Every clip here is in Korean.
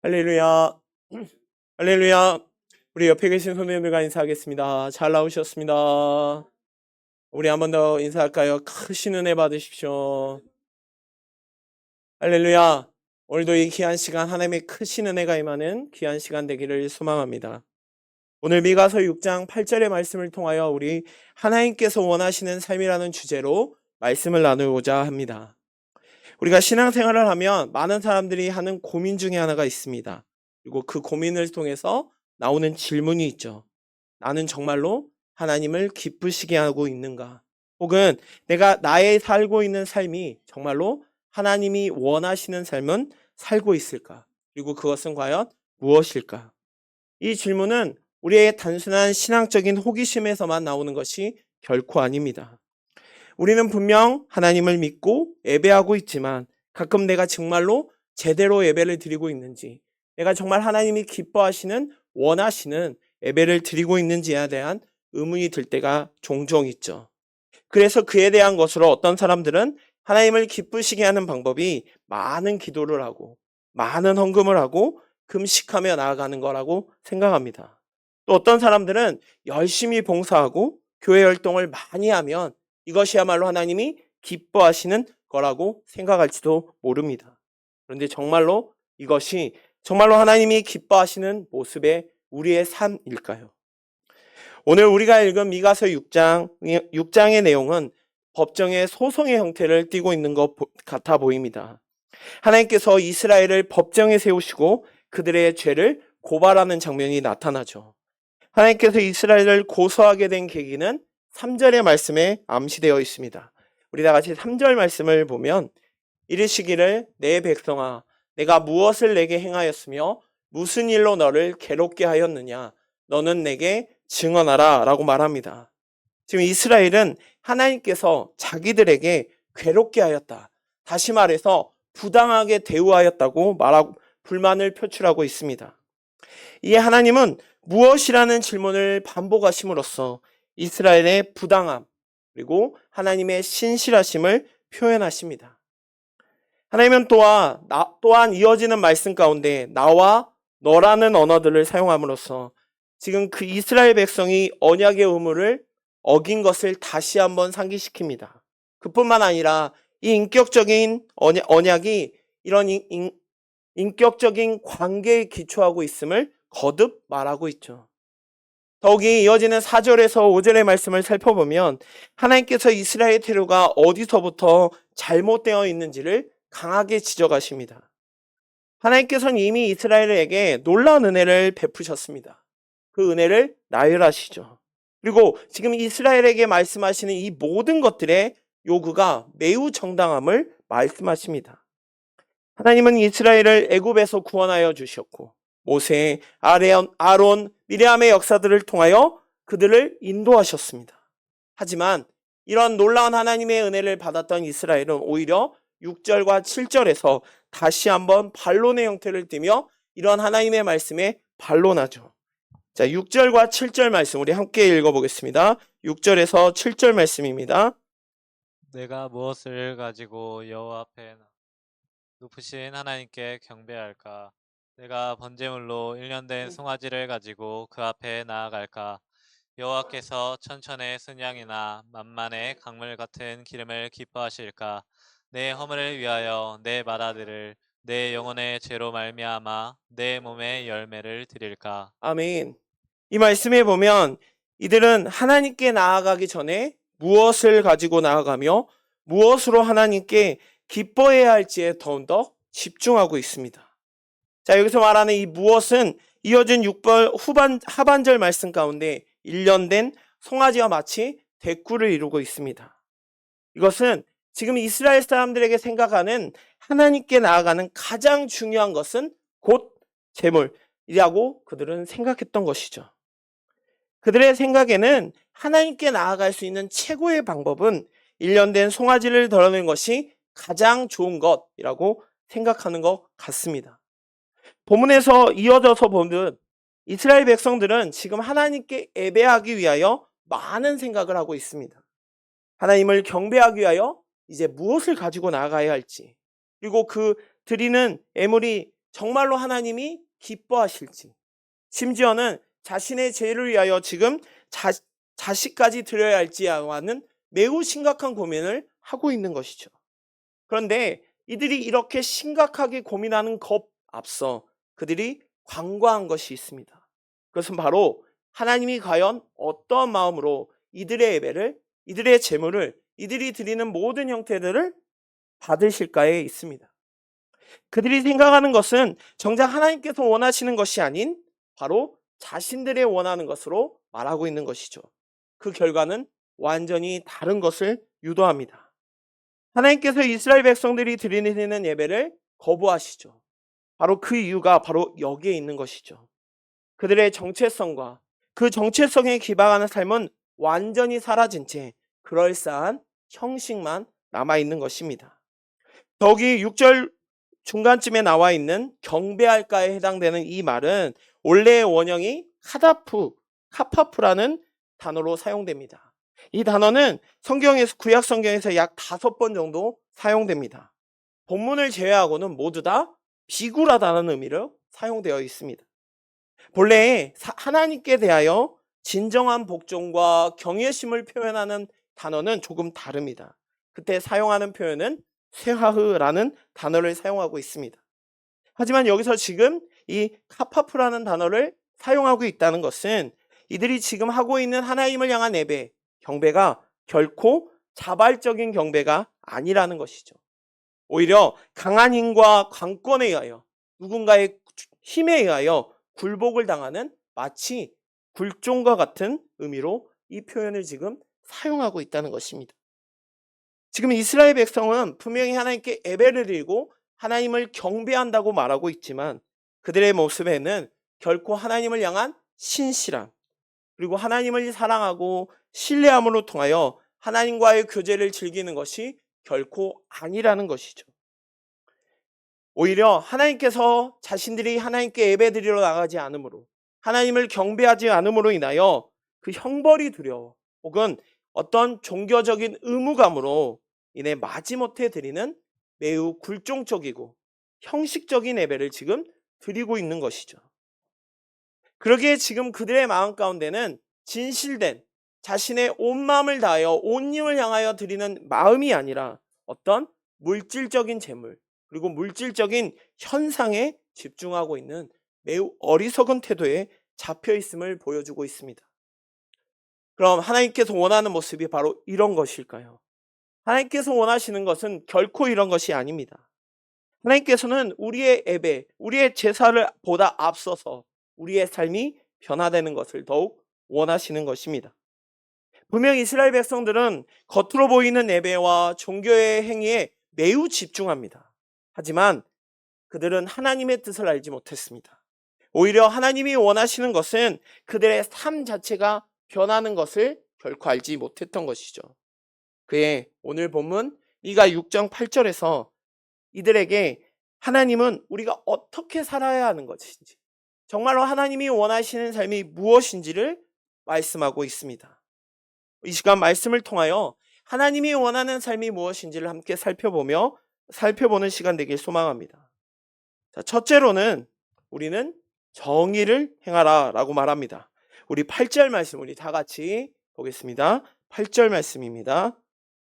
할렐루야. 할렐루야. 우리 옆에 계신 선생님들과 인사하겠습니다. 잘 나오셨습니다. 우리 한 번 더 인사할까요? 크신 은혜 받으십시오. 할렐루야. 오늘도 이 귀한 시간, 하나님의 크신 은혜가 임하는 귀한 시간 되기를 소망합니다. 오늘 미가서 6장 8절의 말씀을 통하여 우리 하나님께서 원하시는 삶이라는 주제로 말씀을 나누고자 합니다. 우리가 신앙생활을 하면 많은 사람들이 하는 고민 중에 하나가 있습니다. 그리고 그 고민을 통해서 나오는 질문이 있죠. 나는 정말로 하나님을 기쁘시게 하고 있는가? 혹은 내가 나의 살고 있는 삶이 정말로 하나님이 원하시는 삶은 살고 있을까? 그리고 그것은 과연 무엇일까? 이 질문은 우리의 단순한 신앙적인 호기심에서만 나오는 것이 결코 아닙니다. 우리는 분명 하나님을 믿고 예배하고 있지만 가끔 내가 정말로 제대로 예배를 드리고 있는지, 내가 정말 하나님이 기뻐하시는, 원하시는 예배를 드리고 있는지에 대한 의문이 들 때가 종종 있죠. 그래서 그에 대한 것으로 어떤 사람들은 하나님을 기쁘시게 하는 방법이 많은 기도를 하고 많은 헌금을 하고 금식하며 나아가는 거라고 생각합니다. 또 어떤 사람들은 열심히 봉사하고 교회 활동을 많이 하면 이것이야말로 하나님이 기뻐하시는 거라고 생각할지도 모릅니다. 그런데 정말로 이것이 정말로 하나님이 기뻐하시는 모습의 우리의 삶일까요? 오늘 우리가 읽은 미가서 6장의 내용은 법정의 소송의 형태를 띠고 있는 것 같아 보입니다. 하나님께서 이스라엘을 법정에 세우시고 그들의 죄를 고발하는 장면이 나타나죠. 하나님께서 이스라엘을 고소하게 된 계기는 3절의 말씀에 암시되어 있습니다. 우리 다 같이 3절 말씀을 보면 이르시기를 내 백성아 내가 무엇을 내게 행하였으며 무슨 일로 너를 괴롭게 하였느냐 너는 내게 증언하라 라고 말합니다. 지금 이스라엘은 하나님께서 자기들에게 괴롭게 하였다. 다시 말해서 부당하게 대우하였다고 말하고 불만을 표출하고 있습니다. 이에 하나님은 무엇이라는 질문을 반복하심으로써 이스라엘의 부당함 그리고 하나님의 신실하심을 표현하십니다. 하나님은 또한 이어지는 말씀 가운데 나와 너라는 언어들을 사용함으로써 지금 그 이스라엘 백성이 언약의 의무를 어긴 것을 다시 한번 상기시킵니다. 그뿐만 아니라 이 인격적인 언약이 이런 인격적인 관계에 기초하고 있음을 거듭 말하고 있죠. 더욱이 이어지는 4절에서 5절의 말씀을 살펴보면 하나님께서 이스라엘 태도가 어디서부터 잘못되어 있는지를 강하게 지적하십니다. 하나님께서는 이미 이스라엘에게 놀라운 은혜를 베푸셨습니다. 그 은혜를 나열하시죠. 그리고 지금 이스라엘에게 말씀하시는 이 모든 것들의 요구가 매우 정당함을 말씀하십니다. 하나님은 이스라엘을 애굽에서 구원하여 주셨고 모세, 아론, 미리암의 역사들을 통하여 그들을 인도하셨습니다. 하지만 이런 놀라운 하나님의 은혜를 받았던 이스라엘은 오히려 6절과 7절에서 다시 한번 반론의 형태를 띠며 이런 하나님의 말씀에 반론하죠. 자, 6절과 7절 말씀 우리 함께 읽어보겠습니다. 6절에서 7절 말씀입니다. 내가 무엇을 가지고 여호와 앞에 높으신 하나님께 경배할까? 내가 번제물로 1년 된 송아지를 가지고 그 앞에 나아갈까? 여호와께서 천천의 순양이나 만만의 강물 같은 기름을 기뻐하실까? 내 허물을 위하여 내 맏아들을 내 영혼의 죄로 말미암아 내 몸의 열매를 드릴까? 아멘. 이 말씀에 보면 이들은 하나님께 나아가기 전에 무엇을 가지고 나아가며 무엇으로 하나님께 기뻐해야 할지에 더욱더 집중하고 있습니다. 자, 여기서 말하는 이 무엇은 이어진 6번 하반절 말씀 가운데 1년 된 송아지와 마치 대꾸를 이루고 있습니다. 이것은 지금 이스라엘 사람들에게 생각하는 하나님께 나아가는 가장 중요한 것은 곧 제물이라고 그들은 생각했던 것이죠. 그들의 생각에는 하나님께 나아갈 수 있는 최고의 방법은 1년 된 송아지를 드러내는 것이 가장 좋은 것이라고 생각하는 것 같습니다. 본문에서 이어져서 보면 이스라엘 백성들은 지금 하나님께 예배하기 위하여 많은 생각을 하고 있습니다. 하나님을 경배하기 위하여 이제 무엇을 가지고 나아가야 할지, 그리고 그 드리는 예물이 정말로 하나님이 기뻐하실지, 심지어는 자신의 죄를 위하여 지금 자식까지 드려야 할지와는 매우 심각한 고민을 하고 있는 것이죠. 그런데 이들이 이렇게 심각하게 고민하는 것 앞서 그들이 간과한 것이 있습니다. 그것은 바로 하나님이 과연 어떠한 마음으로 이들의 예배를, 이들의 제물을, 이들이 드리는 모든 형태들을 받으실까에 있습니다. 그들이 생각하는 것은 정작 하나님께서 원하시는 것이 아닌 바로 자신들의 원하는 것으로 말하고 있는 것이죠. 그 결과는 완전히 다른 것을 유도합니다. 하나님께서 이스라엘 백성들이 드리는 예배를 거부하시죠. 바로 그 이유가 바로 여기에 있는 것이죠. 그들의 정체성과 그 정체성에 기반하는 삶은 완전히 사라진 채 그럴싸한 형식만 남아있는 것입니다. 더욱이 6절 중간쯤에 나와 있는 경배할까에 해당되는 이 말은 원래의 원형이 카파프라는 단어로 사용됩니다. 이 단어는 성경에서, 구약 성경에서 약 5번 정도 사용됩니다. 본문을 제외하고는 모두 다 비굴하다는 의미로 사용되어 있습니다. 본래 하나님께 대하여 진정한 복종과 경외심을 표현하는 단어는 조금 다릅니다. 그때 사용하는 표현은 쇠하흐라는 단어를 사용하고 있습니다. 하지만 여기서 지금 이 카파프라는 단어를 사용하고 있다는 것은 이들이 지금 하고 있는 하나님을 향한 예배, 경배가 결코 자발적인 경배가 아니라는 것이죠. 오히려 강한 힘과 관권에 의하여, 누군가의 힘에 의하여 굴복을 당하는 마치 굴종과 같은 의미로 이 표현을 지금 사용하고 있다는 것입니다. 지금 이스라엘 백성은 분명히 하나님께 예배를 드리고 하나님을 경배한다고 말하고 있지만 그들의 모습에는 결코 하나님을 향한 신실함, 그리고 하나님을 사랑하고 신뢰함으로 통하여 하나님과의 교제를 즐기는 것이 결코 아니라는 것이죠. 오히려 하나님께서 자신들이 하나님께 예배드리러 나가지 않으므로, 하나님을 경배하지 않음으로 인하여 그 형벌이 두려워 혹은 어떤 종교적인 의무감으로 인해 마지못해 드리는 매우 굴종적이고 형식적인 예배를 지금 드리고 있는 것이죠. 그러기에 지금 그들의 마음 가운데는 진실된 자신의 온 마음을 다하여 온 힘을 향하여 드리는 마음이 아니라 어떤 물질적인 재물, 그리고 물질적인 현상에 집중하고 있는 매우 어리석은 태도에 잡혀 있음을 보여주고 있습니다. 그럼 하나님께서 원하는 모습이 바로 이런 것일까요? 하나님께서 원하시는 것은 결코 이런 것이 아닙니다. 하나님께서는 우리의 예배, 우리의 제사를 보다 앞서서 우리의 삶이 변화되는 것을 더욱 원하시는 것입니다. 분명 이스라엘 백성들은 겉으로 보이는 예배와 종교의 행위에 매우 집중합니다. 하지만 그들은 하나님의 뜻을 알지 못했습니다. 오히려 하나님이 원하시는 것은 그들의 삶 자체가 변하는 것을 결코 알지 못했던 것이죠. 그의 오늘 본문 미가 6장 8절에서 이들에게 하나님은 우리가 어떻게 살아야 하는 것인지, 정말로 하나님이 원하시는 삶이 무엇인지를 말씀하고 있습니다. 이 시간 말씀을 통하여 하나님이 원하는 삶이 무엇인지를 함께 살펴보는 시간 되길 소망합니다. 자, 첫째로는 우리는 정의를 행하라 라고 말합니다. 우리 8절 말씀 우리 다 같이 보겠습니다. 8절 말씀입니다.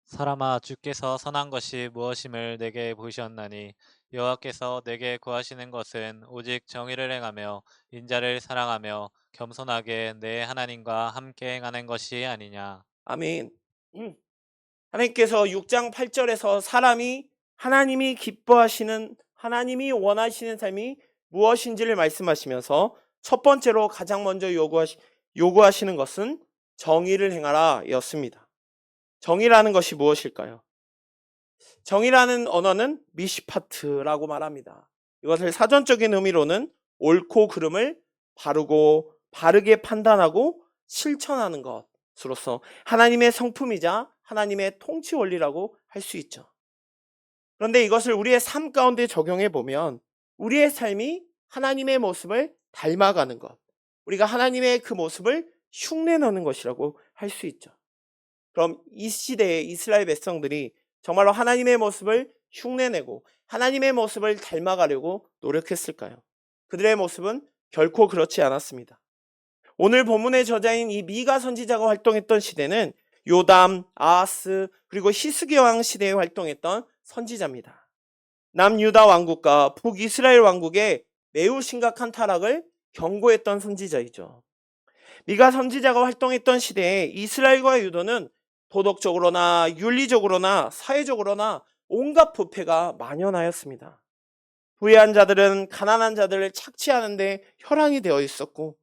사람아, 주께서 선한 것이 무엇임을 내게 보이셨나니 여호와께서 내게 구하시는 것은 오직 정의를 행하며 인자를 사랑하며 겸손하게 내 하나님과 함께 행하는 것이 아니냐. 아멘. 하나님께서 6장 8절에서 사람이 하나님이 기뻐하시는, 하나님이 원하시는 삶이 무엇인지를 말씀하시면서 첫 번째로 가장 먼저 요구하시는 것은 정의를 행하라 였습니다. 정의라는 것이 무엇일까요? 정의라는 언어는 미시파트라고 말합니다. 이것을 사전적인 의미로는 옳고 그름을 바르게 판단하고 실천하는 것으로서 하나님의 성품이자 하나님의 통치 원리라고 할 수 있죠. 그런데 이것을 우리의 삶 가운데 적용해 보면 우리의 삶이 하나님의 모습을 닮아가는 것, 우리가 하나님의 그 모습을 흉내내는 것이라고 할 수 있죠. 그럼 이 시대의 이스라엘 백성들이 정말로 하나님의 모습을 흉내내고 하나님의 모습을 닮아가려고 노력했을까요? 그들의 모습은 결코 그렇지 않았습니다. 오늘 본문의 저자인 이 미가 선지자가 활동했던 시대는 요담, 아하스, 그리고 히스기 왕 시대에 활동했던 선지자입니다. 남유다 왕국과 북이스라엘 왕국의 매우 심각한 타락을 경고했던 선지자이죠. 미가 선지자가 활동했던 시대에 이스라엘과 유다는 도덕적으로나 윤리적으로나 사회적으로나 온갖 부패가 만연하였습니다. 부유한 자들은 가난한 자들을 착취하는데 혈안이 되어 있었고,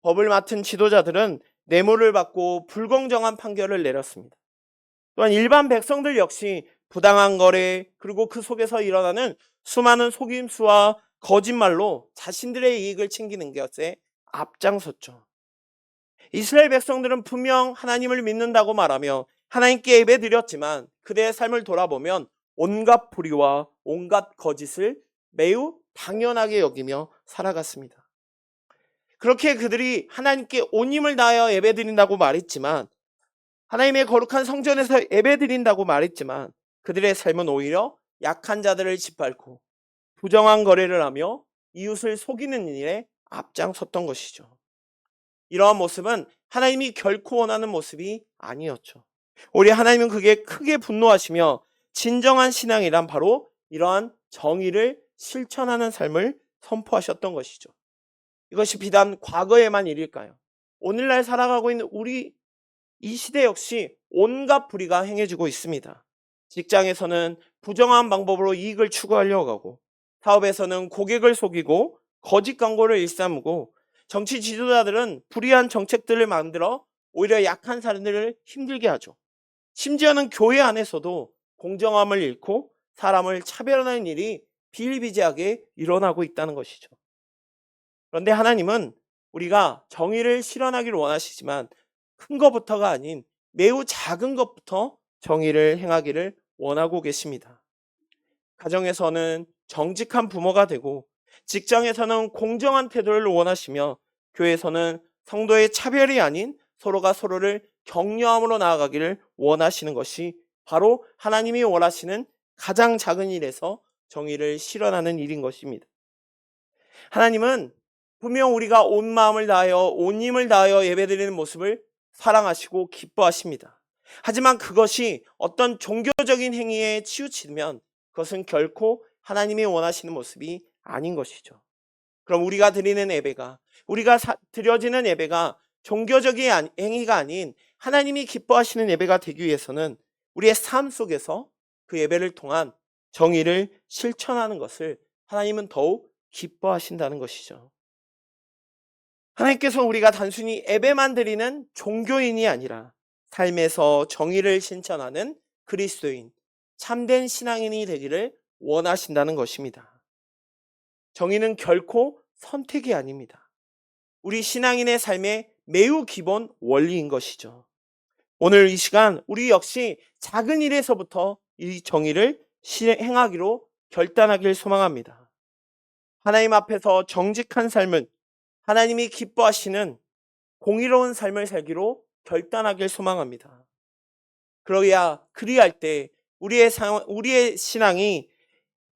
법을 맡은 지도자들은 뇌물을 받고 불공정한 판결을 내렸습니다. 또한 일반 백성들 역시 부당한 거래, 그리고 그 속에서 일어나는 수많은 속임수와 거짓말로 자신들의 이익을 챙기는 것에 앞장섰죠. 이스라엘 백성들은 분명 하나님을 믿는다고 말하며 하나님께 예배드렸지만 그들의 삶을 돌아보면 온갖 불의와 온갖 거짓을 매우 당연하게 여기며 살아갔습니다. 그렇게 그들이 하나님께 온 힘을 다하여 예배드린다고 말했지만, 하나님의 거룩한 성전에서 예배드린다고 말했지만 그들의 삶은 오히려 약한 자들을 짓밟고 부정한 거래를 하며 이웃을 속이는 일에 앞장섰던 것이죠. 이러한 모습은 하나님이 결코 원하는 모습이 아니었죠. 오히려 하나님은 그게 크게 분노하시며 진정한 신앙이란 바로 이러한 정의를 실천하는 삶을 선포하셨던 것이죠. 이것이 비단 과거에만 일일까요? 오늘날 살아가고 있는 우리 이 시대 역시 온갖 불의가 행해지고 있습니다. 직장에서는 부정한 방법으로 이익을 추구하려고 하고, 사업에서는 고객을 속이고 거짓 광고를 일삼고, 정치 지도자들은 불의한 정책들을 만들어 오히려 약한 사람들을 힘들게 하죠. 심지어는 교회 안에서도 공정함을 잃고 사람을 차별하는 일이 비일비재하게 일어나고 있다는 것이죠. 그런데 하나님은 우리가 정의를 실현하기를 원하시지만 큰 것부터가 아닌 매우 작은 것부터 정의를 행하기를 원하고 계십니다. 가정에서는 정직한 부모가 되고, 직장에서는 공정한 태도를 원하시며, 교회에서는 성도의 차별이 아닌 서로가 서로를 격려함으로 나아가기를 원하시는 것이 바로 하나님이 원하시는 가장 작은 일에서 정의를 실현하는 일인 것입니다. 하나님은 분명 우리가 온 마음을 다하여 온 힘을 다하여 예배드리는 모습을 사랑하시고 기뻐하십니다. 하지만 그것이 어떤 종교적인 행위에 치우치면 그것은 결코 하나님이 원하시는 모습이 아닌 것이죠. 그럼 우리가 드리는 예배가, 우리가 드려지는 예배가 종교적인 행위가 아닌 하나님이 기뻐하시는 예배가 되기 위해서는 우리의 삶 속에서 그 예배를 통한 정의를 실천하는 것을 하나님은 더욱 기뻐하신다는 것이죠. 하나님께서 우리가 단순히 예배만 드리는 종교인이 아니라 삶에서 정의를 실천하는 그리스도인, 참된 신앙인이 되기를 원하신다는 것입니다. 정의는 결코 선택이 아닙니다. 우리 신앙인의 삶의 매우 기본 원리인 것이죠. 오늘 이 시간 우리 역시 작은 일에서부터 이 정의를 행하기로 결단하길 소망합니다. 하나님 앞에서 정직한 삶은 하나님이 기뻐하시는 공의로운 삶을 살기로 결단하길 소망합니다. 그리할 때 우리의 신앙이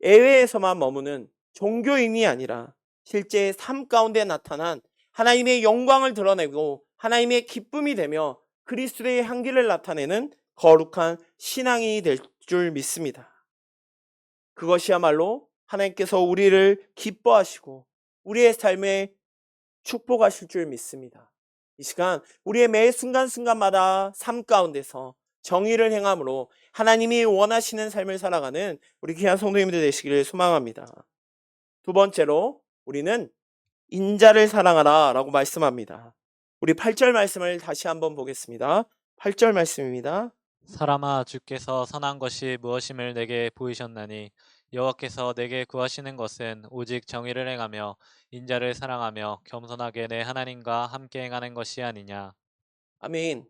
예외에서만 머무는 종교인이 아니라 실제 삶 가운데 나타난 하나님의 영광을 드러내고 하나님의 기쁨이 되며 그리스도의 향기를 나타내는 거룩한 신앙이 될 줄 믿습니다. 그것이야말로 하나님께서 우리를 기뻐하시고 우리의 삶에 축복하실 줄 믿습니다. 이 시간 우리의 매 순간순간마다 삶 가운데서 정의를 행함으로 하나님이 원하시는 삶을 살아가는 우리 귀한 성도님들 되시기를 소망합니다. 두 번째로 우리는 인자를 사랑하라 라고 말씀합니다. 우리 8절 말씀을 다시 한번 보겠습니다. 8절 말씀입니다. 사람아, 주께서 선한 것이 무엇임을 내게 보이셨나니 여호와께서 내게 구하시는 것은 오직 정의를 행하며 인자를 사랑하며 겸손하게 내 하나님과 함께 행하는 것이 아니냐. 아멘.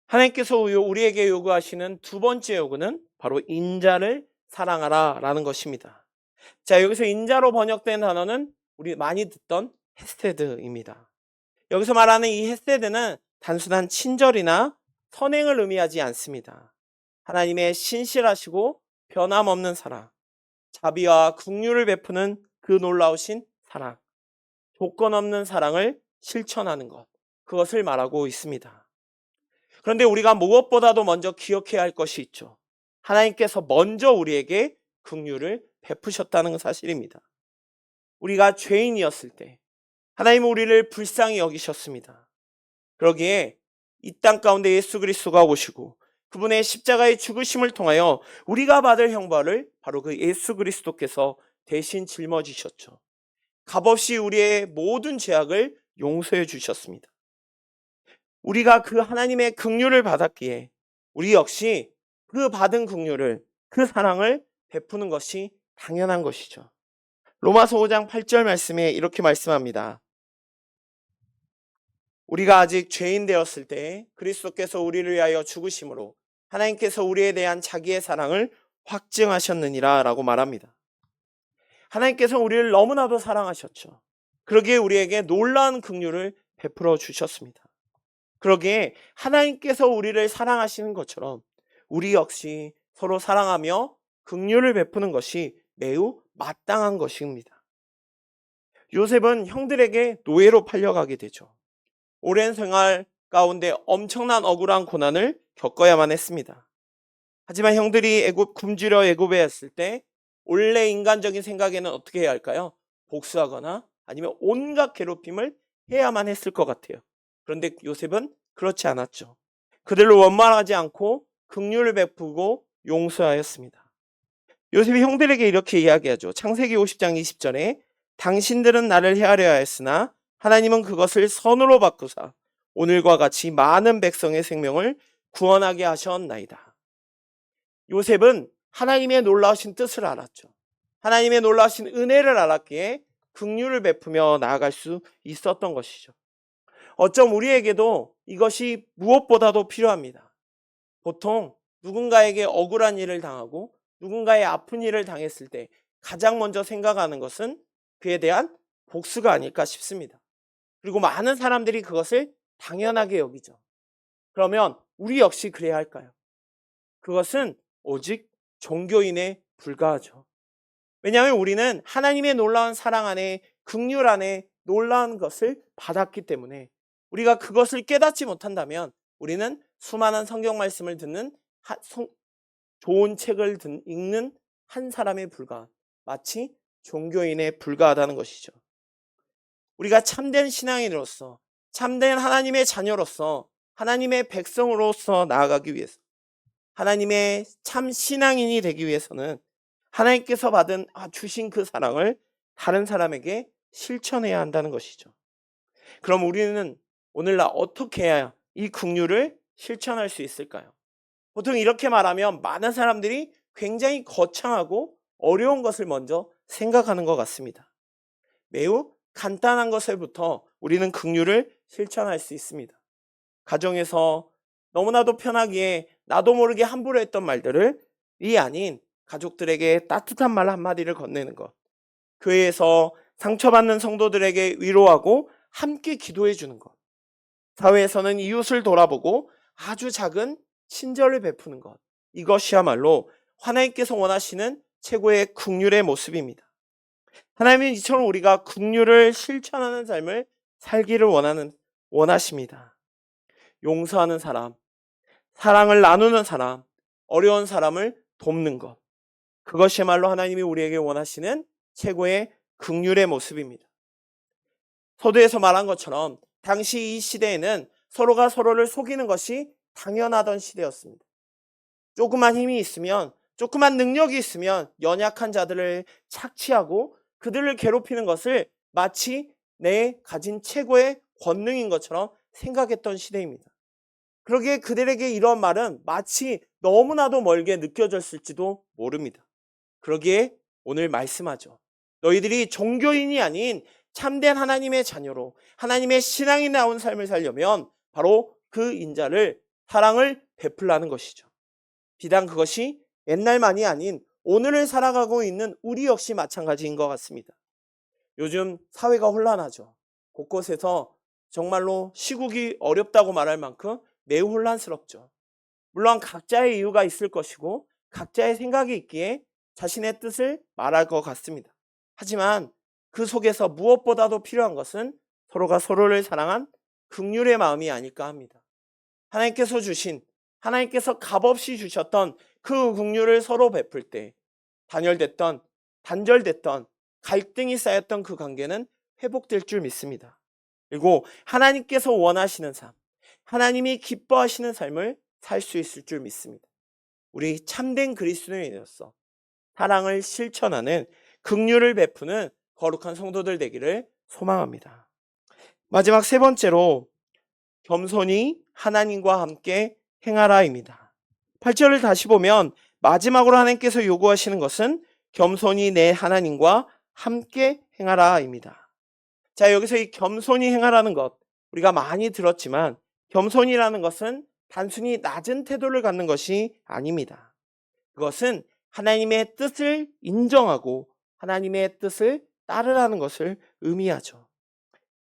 하나님께서 우리에게 요구하시는 두 번째 요구는 바로 인자를 사랑하라 라는 것입니다. 자, 여기서 인자로 번역된 단어는 우리 많이 듣던 헤세드입니다. 여기서 말하는 이 헤세드는 단순한 친절이나 선행을 의미하지 않습니다. 하나님의 신실하시고 변함없는 사랑, 자비와 긍휼을 베푸는 그 놀라우신 사랑, 조건 없는 사랑을 실천하는 것, 그것을 말하고 있습니다. 그런데 우리가 무엇보다도 먼저 기억해야 할 것이 있죠. 하나님께서 먼저 우리에게 긍휼을 베푸셨다는 사실입니다. 우리가 죄인이었을 때 하나님은 우리를 불쌍히 여기셨습니다. 그러기에 이 땅 가운데 예수 그리스도가 오시고 그분의 십자가의 죽으심을 통하여 우리가 받을 형벌을 바로 그 예수 그리스도께서 대신 짊어지셨죠. 값없이 우리의 모든 죄악을 용서해 주셨습니다. 우리가 그 하나님의 긍휼을 받았기에 우리 역시 그 받은 긍휼을, 그 사랑을 베푸는 것이 당연한 것이죠. 로마서 5장 8절 말씀에 이렇게 말씀합니다. 우리가 아직 죄인 되었을 때 그리스도께서 우리를 위하여 죽으심으로 하나님께서 우리에 대한 자기의 사랑을 확증하셨느니라 라고 말합니다. 하나님께서 우리를 너무나도 사랑하셨죠. 그러기에 우리에게 놀라운 긍휼을 베풀어 주셨습니다. 그러기에 하나님께서 우리를 사랑하시는 것처럼 우리 역시 서로 사랑하며 긍휼을 베푸는 것이 매우 마땅한 것입니다. 요셉은 형들에게 노예로 팔려가게 되죠. 오랜 생활 가운데 엄청난 억울한 고난을 겪어야만 했습니다. 하지만 형들이 굶주려 애굽에 왔을 때 원래 인간적인 생각에는 어떻게 해야 할까요? 복수하거나 아니면 온갖 괴롭힘을 해야만 했을 것 같아요. 그런데 요셉은 그렇지 않았죠. 그들을 원망하지 않고 긍휼을 베푸고 용서하였습니다. 요셉이 형들에게 이렇게 이야기하죠. 창세기 50장 20절에 당신들은 나를 헤아려 하였으나 하나님은 그것을 선으로 바꾸사 오늘과 같이 많은 백성의 생명을 구원하게 하셨나이다. 요셉은 하나님의 놀라우신 뜻을 알았죠. 하나님의 놀라우신 은혜를 알았기에 긍휼을 베푸며 나아갈 수 있었던 것이죠. 어쩜 우리에게도 이것이 무엇보다도 필요합니다. 보통 누군가에게 억울한 일을 당하고 누군가의 아픈 일을 당했을 때 가장 먼저 생각하는 것은 그에 대한 복수가 아닐까 싶습니다. 그리고 많은 사람들이 그것을 당연하게 여기죠. 그러면 우리 역시 그래야 할까요? 그것은 오직 종교인에 불과하죠. 왜냐하면 우리는 하나님의 놀라운 사랑 안에, 긍휼 안에 놀라운 것을 받았기 때문에 우리가 그것을 깨닫지 못한다면 우리는 수많은 성경 말씀을 듣는 좋은 책을 읽는 한 사람에 불과한, 마치 종교인에 불과하다는 것이죠. 우리가 참된 신앙인으로서, 참된 하나님의 자녀로서, 하나님의 백성으로서 나아가기 위해서, 하나님의 참 신앙인이 되기 위해서는 하나님께서 주신 그 사랑을 다른 사람에게 실천해야 한다는 것이죠. 그럼 우리는 오늘날 어떻게 해야 이 긍휼을 실천할 수 있을까요? 보통 이렇게 말하면 많은 사람들이 굉장히 거창하고 어려운 것을 먼저 생각하는 것 같습니다. 매우 간단한 것을부터 우리는 긍휼을 실천할 수 있습니다. 가정에서 너무나도 편하게 나도 모르게 함부로 했던 말들을 이 아닌 가족들에게 따뜻한 말 한마디를 건네는 것, 교회에서 상처받는 성도들에게 위로하고 함께 기도해 주는 것, 사회에서는 이웃을 돌아보고 아주 작은 친절을 베푸는 것, 이것이야말로 하나님께서 원하시는 최고의 긍휼의 모습입니다. 하나님은 이처럼 우리가 긍휼을 실천하는 삶을 살기를 원하십니다. 용서하는 사람, 사랑을 나누는 사람, 어려운 사람을 돕는 것, 그것이야말로 하나님이 우리에게 원하시는 최고의 긍휼의 모습입니다. 서두에서 말한 것처럼 당시 이 시대에는 서로가 서로를 속이는 것이 당연하던 시대였습니다. 조그만 힘이 있으면, 조그만 능력이 있으면 연약한 자들을 착취하고 그들을 괴롭히는 것을 마치 내 가진 최고의 권능인 것처럼 생각했던 시대입니다. 그러기에 그들에게 이런 말은 마치 너무나도 멀게 느껴졌을지도 모릅니다. 그러기에 오늘 말씀하죠. 너희들이 종교인이 아닌 참된 하나님의 자녀로 하나님의 신앙이 나온 삶을 살려면 바로 그 인자를, 사랑을 베풀라는 것이죠. 비단 그것이 옛날만이 아닌 오늘을 살아가고 있는 우리 역시 마찬가지인 것 같습니다. 요즘 사회가 혼란하죠. 곳곳에서 정말로 시국이 어렵다고 말할 만큼 매우 혼란스럽죠. 물론 각자의 이유가 있을 것이고 각자의 생각이 있기에 자신의 뜻을 말할 것 같습니다. 하지만 그 속에서 무엇보다도 필요한 것은 서로가 서로를 사랑한 긍휼의 마음이 아닐까 합니다. 하나님께서 값없이 주셨던 그 긍휼을 서로 베풀 때 단절됐던 갈등이 쌓였던 그 관계는 회복될 줄 믿습니다. 그리고 하나님께서 원하시는 삶, 하나님이 기뻐하시는 삶을 살 수 있을 줄 믿습니다. 우리 참된 그리스도인으로서 사랑을 실천하는 긍휼을 베푸는 거룩한 성도들 되기를 소망합니다. 마지막 세 번째로 겸손히 하나님과 함께 행하라입니다. 8절을 다시 보면 마지막으로 하나님께서 요구하시는 것은 겸손히 내 하나님과 함께 행하라입니다. 자, 여기서 이 겸손히 행하라는 것 우리가 많이 들었지만 겸손이라는 것은 단순히 낮은 태도를 갖는 것이 아닙니다. 그것은 하나님의 뜻을 인정하고 하나님의 뜻을 따르라는 것을 의미하죠.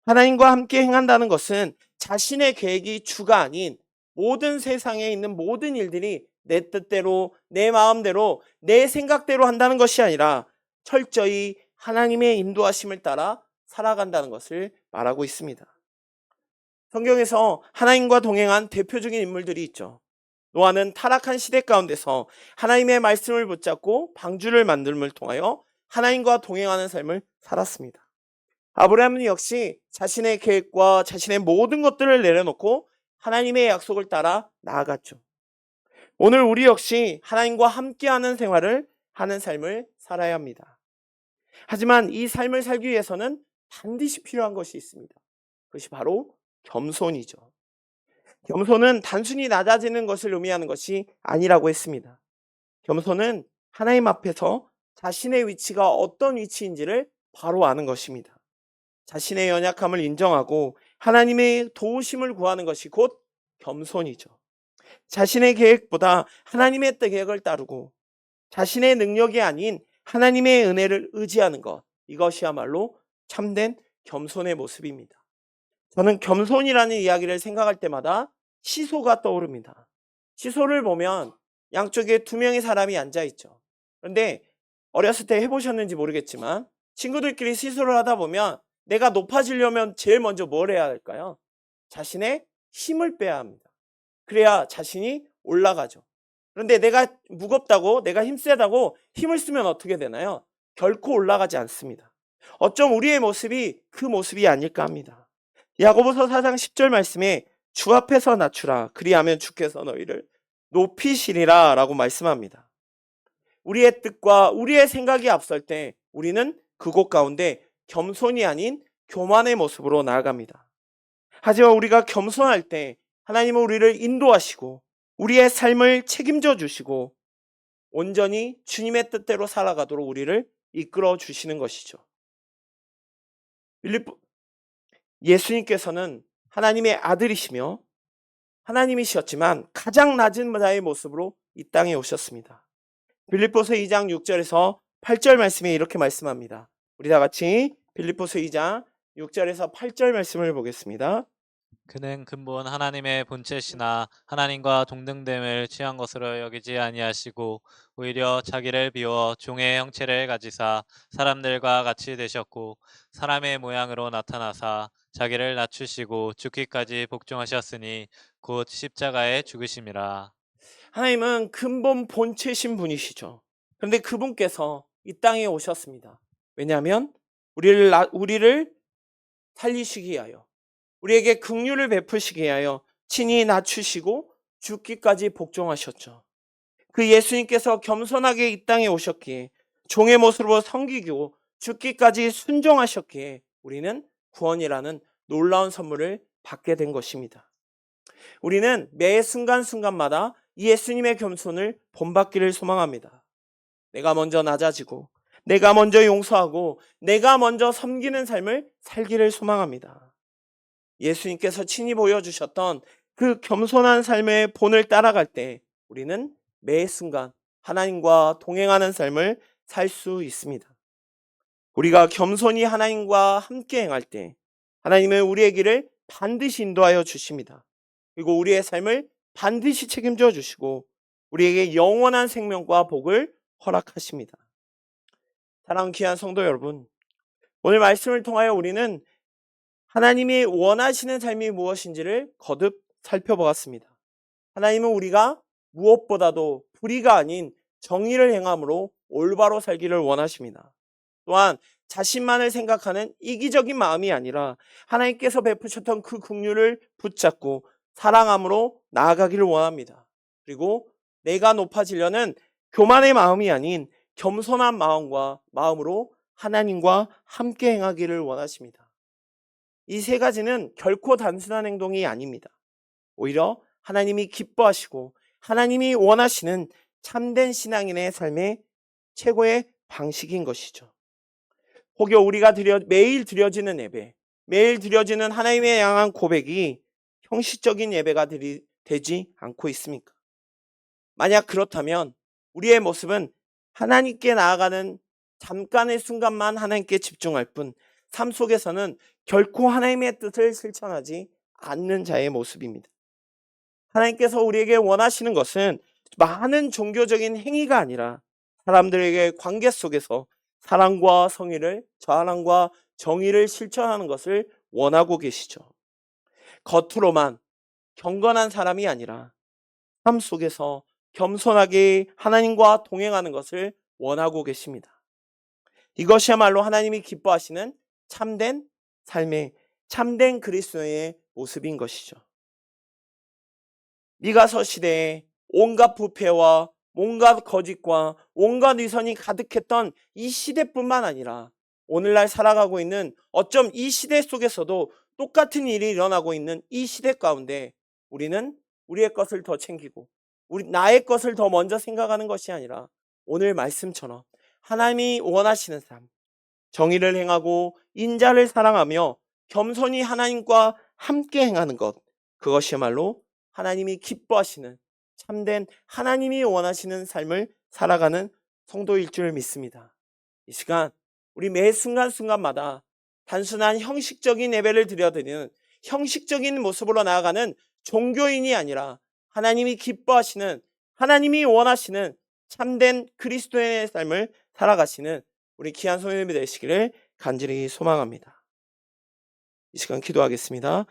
하나님과 함께 행한다는 것은 자신의 계획이 주가 아닌 모든 세상에 있는 모든 일들이 내 뜻대로, 내 마음대로, 내 생각대로 한다는 것이 아니라 철저히 하나님의 인도하심을 따라 살아간다는 것을 말하고 있습니다. 성경에서 하나님과 동행한 대표적인 인물들이 있죠. 노아는 타락한 시대 가운데서 하나님의 말씀을 붙잡고 방주를 만듦을 통하여 하나님과 동행하는 삶을 살았습니다. 아브라함은 역시 자신의 계획과 자신의 모든 것들을 내려놓고 하나님의 약속을 따라 나아갔죠. 오늘 우리 역시 하나님과 함께하는 생활을 하는 삶을 살아야 합니다. 하지만 이 삶을 살기 위해서는 반드시 필요한 것이 있습니다. 그것이 바로 겸손이죠. 겸손은 단순히 낮아지는 것을 의미하는 것이 아니라고 했습니다. 겸손은 하나님 앞에서 자신의 위치가 어떤 위치인지를 바로 아는 것입니다. 자신의 연약함을 인정하고 하나님의 도우심을 구하는 것이 곧 겸손이죠. 자신의 계획보다 하나님의 계획을 따르고 자신의 능력이 아닌 하나님의 은혜를 의지하는 것, 이것이야말로 참된 겸손의 모습입니다. 저는 겸손이라는 이야기를 생각할 때마다 시소가 떠오릅니다. 시소를 보면 양쪽에 두 명의 사람이 앉아있죠. 그런데 어렸을 때 해보셨는지 모르겠지만 친구들끼리 시소를 하다 보면 내가 높아지려면 제일 먼저 뭘 해야 할까요? 자신의 힘을 빼야 합니다. 그래야 자신이 올라가죠. 그런데 내가 무겁다고, 내가 힘세다고 힘을 쓰면 어떻게 되나요? 결코 올라가지 않습니다. 어쩜 우리의 모습이 그 모습이 아닐까 합니다. 야고보서 4장 10절 말씀에 주 앞에서 낮추라 그리하면 주께서 너희를 높이시리라 라고 말씀합니다. 우리의 뜻과 우리의 생각이 앞설 때 우리는 그곳 가운데 겸손이 아닌 교만의 모습으로 나아갑니다. 하지만 우리가 겸손할 때 하나님은 우리를 인도하시고 우리의 삶을 책임져 주시고 온전히 주님의 뜻대로 살아가도록 우리를 이끌어 주시는 것이죠. 예수님께서는 하나님의 아들이시며 하나님이셨지만 가장 낮은 자의 모습으로 이 땅에 오셨습니다. 빌립보서 2장 6절에서 8절 말씀에 이렇게 말씀합니다. 우리 다 같이 빌립보서 2장 6절에서 8절 말씀을 보겠습니다. 그는 근본 하나님의 본체시나 하나님과 동등됨을 취한 것으로 여기지 아니하시고 오히려 자기를 비워 종의 형체를 가지사 사람들과 같이 되셨고 사람의 모양으로 나타나사 자기를 낮추시고 죽기까지 복종하셨으니 곧 십자가에 죽으심이라. 하나님은 근본 본체신 분이시죠. 그런데 그분께서 이 땅에 오셨습니다. 왜냐하면 우리를 살리시기 위하여, 우리에게 긍휼을 베푸시기 위하여 친히 낮추시고 죽기까지 복종하셨죠. 그 예수님께서 겸손하게 이 땅에 오셨기에 종의 모습으로 섬기고 죽기까지 순종하셨기에 우리는 구원이라는 놀라운 선물을 받게 된 것입니다. 우리는 매 순간순간마다 이 예수님의 겸손을 본받기를 소망합니다. 내가 먼저 낮아지고 내가 먼저 용서하고 내가 먼저 섬기는 삶을 살기를 소망합니다. 예수님께서 친히 보여주셨던 그 겸손한 삶의 본을 따라갈 때 우리는 매 순간 하나님과 동행하는 삶을 살 수 있습니다. 우리가 겸손히 하나님과 함께 행할 때 하나님은 우리의 길을 반드시 인도하여 주십니다. 그리고 우리의 삶을 반드시 책임져 주시고 우리에게 영원한 생명과 복을 허락하십니다. 사랑하는 귀한 성도 여러분, 오늘 말씀을 통하여 우리는 하나님이 원하시는 삶이 무엇인지를 거듭 살펴보았습니다. 하나님은 우리가 무엇보다도 불의가 아닌 정의를 행함으로 올바로 살기를 원하십니다. 또한 자신만을 생각하는 이기적인 마음이 아니라 하나님께서 베푸셨던 그 긍휼을 붙잡고 사랑함으로 나아가기를 원합니다. 그리고 내가 높아지려는 교만의 마음이 아닌 겸손한 마음으로 하나님과 함께 행하기를 원하십니다. 이 세 가지는 결코 단순한 행동이 아닙니다. 오히려 하나님이 기뻐하시고 하나님이 원하시는 참된 신앙인의 삶의 최고의 방식인 것이죠. 혹여 우리가 매일 드려지는 예배, 매일 드려지는 하나님에 향한 고백이 형식적인 예배가 되지 않고 있습니까? 만약 그렇다면 우리의 모습은 하나님께 나아가는 잠깐의 순간만 하나님께 집중할 뿐 삶 속에서는 결코 하나님의 뜻을 실천하지 않는 자의 모습입니다. 하나님께서 우리에게 원하시는 것은 많은 종교적인 행위가 아니라 사람들에게 관계 속에서 사랑과 사랑과 정의를 실천하는 것을 원하고 계시죠. 겉으로만 경건한 사람이 아니라 삶 속에서 겸손하게 하나님과 동행하는 것을 원하고 계십니다. 이것이야말로 하나님이 기뻐하시는 참된 삶의 참된 그리스도의 모습인 것이죠. 미가서 시대에 온갖 부패와 온갖 거짓과 온갖 위선이 가득했던 이 시대뿐만 아니라 오늘날 살아가고 있는 어쩜 이 시대 속에서도 똑같은 일이 일어나고 있는 이 시대 가운데 우리는 우리의 것을 더 챙기고 나의 것을 더 먼저 생각하는 것이 아니라 오늘 말씀처럼 하나님이 원하시는 삶, 정의를 행하고 인자를 사랑하며 겸손히 하나님과 함께 행하는 것, 그것이야말로 하나님이 기뻐하시는 참된 하나님이 원하시는 삶을 살아가는 성도일 줄 믿습니다. 이 시간 우리 매 순간순간마다 단순한 형식적인 예배를 드려드리는 형식적인 모습으로 나아가는 종교인이 아니라 하나님이 기뻐하시는 하나님이 원하시는 참된 그리스도인의 삶을 살아가시는 우리 귀한 성도님이 되시기를 간절히 소망합니다. 이 시간 기도하겠습니다.